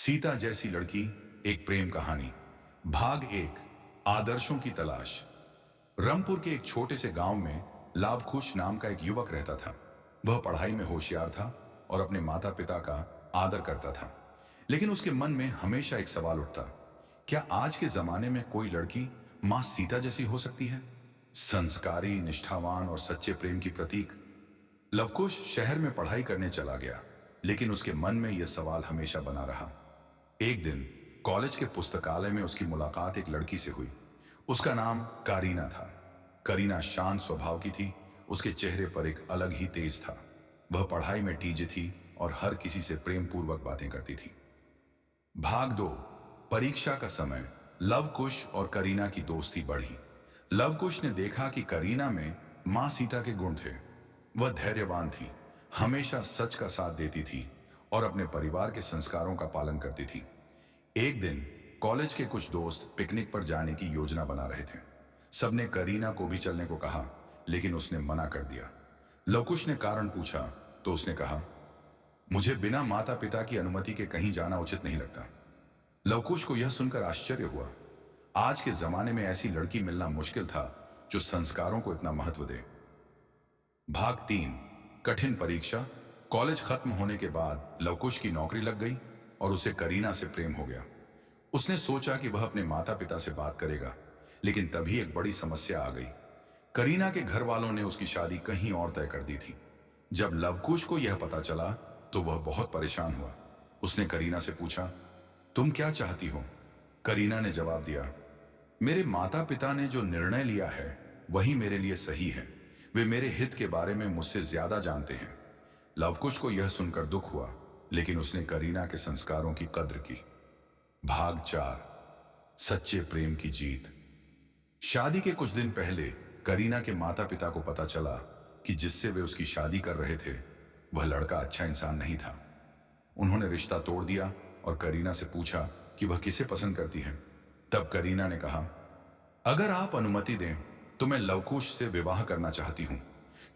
सीता जैसी लड़की, एक प्रेम कहानी। भाग एक, आदर्शों की तलाश। रामपुर के एक छोटे से गांव में लावकुश नाम का एक युवक रहता था। वह पढ़ाई में होशियार था और अपने माता पिता का आदर करता था। लेकिन उसके मन में हमेशा एक सवाल उठता, क्या आज के जमाने में कोई लड़की मां सीता जैसी हो सकती है? संस्कारी, निष्ठावान और सच्चे प्रेम की प्रतीक। लवकुश शहर में पढ़ाई करने चला गया, लेकिन उसके मन में यह सवाल हमेशा बना रहा। एक दिन कॉलेज के पुस्तकालय में उसकी मुलाकात एक लड़की से हुई। उसका नाम कारीना था। करीना शांत स्वभाव की थी। उसके चेहरे पर एक अलग ही तेज था। वह पढ़ाई में टीजे थी और हर किसी से प्रेम पूर्वक बातें करती थी। भाग दो, परीक्षा का समय। लवकुश और करीना की दोस्ती बढ़ी। लवकुश ने देखा कि करीना में मां सीता के गुण थे। वह धैर्यवान थी, हमेशा सच का साथ देती थी और अपने परिवार के संस्कारों का पालन करती थी। एक दिन कॉलेज के कुछ दोस्त पिकनिक पर जाने की योजना बना रहे थे। सबने करीना को भी चलने को कहा, लेकिन उसने मना कर दिया। लवकुश ने कारण पूछा तो उसने कहा, मुझे बिना माता पिता की अनुमति के कहीं जाना उचित नहीं लगता। लवकुश को यह सुनकर आश्चर्य हुआ। आज के जमाने में ऐसी लड़की मिलना मुश्किल था जो संस्कारों को इतना महत्व दे। भाग तीन, कठिन परीक्षा। कॉलेज खत्म होने के बाद लवकुश की नौकरी लग गई और उसे करीना से प्रेम हो गया। उसने सोचा कि वह अपने माता पिता से बात करेगा, लेकिन तभी एक बड़ी समस्या आ गई। करीना के घर वालों ने उसकी शादी कहीं और तय कर दी थी। जब लवकुश को यह पता चला तो वह बहुत परेशान हुआ। उसने करीना से पूछा, तुम क्या चाहती हो? करीना ने जवाब दिया, मेरे माता पिता ने जो निर्णय लिया है वही मेरे लिए सही है। वे मेरे हित के बारे में मुझसे ज्यादा जानते हैं। लवकुश को यह सुनकर दुख हुआ, लेकिन उसने करीना के संस्कारों की कद्र की। भाग चार, सच्चे प्रेम की जीत। शादी के कुछ दिन पहले करीना के माता पिता को पता चला कि जिससे वे उसकी शादी कर रहे थे वह लड़का अच्छा इंसान नहीं था। उन्होंने रिश्ता तोड़ दिया और करीना से पूछा कि वह किसे पसंद करती है। तब करीना ने कहा, अगर आप अनुमति दें तो मैं लवकुश से विवाह करना चाहती हूं,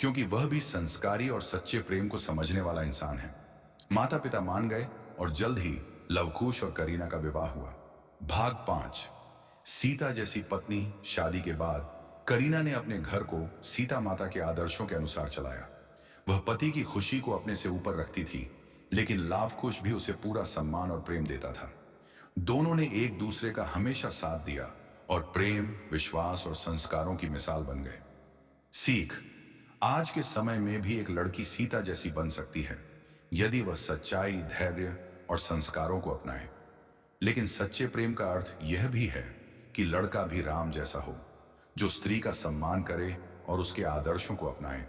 क्योंकि वह भी संस्कारी और सच्चे प्रेम को समझने वाला इंसान है। माता पिता मान गए और जल्द ही लवकुश और करीना का विवाह हुआ। भाग पांच, सीता जैसी पत्नी। शादी के बाद करीना ने अपने घर को सीता माता के आदर्शों के अनुसार चलाया। वह पति की खुशी को अपने से ऊपर रखती थी, लेकिन लवकुश भी उसे पूरा सम्मान और प्रेम देता था। दोनों ने एक दूसरे का हमेशा साथ दिया और प्रेम, विश्वास और संस्कारों की मिसाल बन गए। सीख, आज के समय में भी एक लड़की सीता जैसी बन सकती है यदि वह सच्चाई, धैर्य और संस्कारों को अपनाए। लेकिन सच्चे प्रेम का अर्थ यह भी है कि लड़का भी राम जैसा हो, जो स्त्री का सम्मान करे और उसके आदर्शों को अपनाए।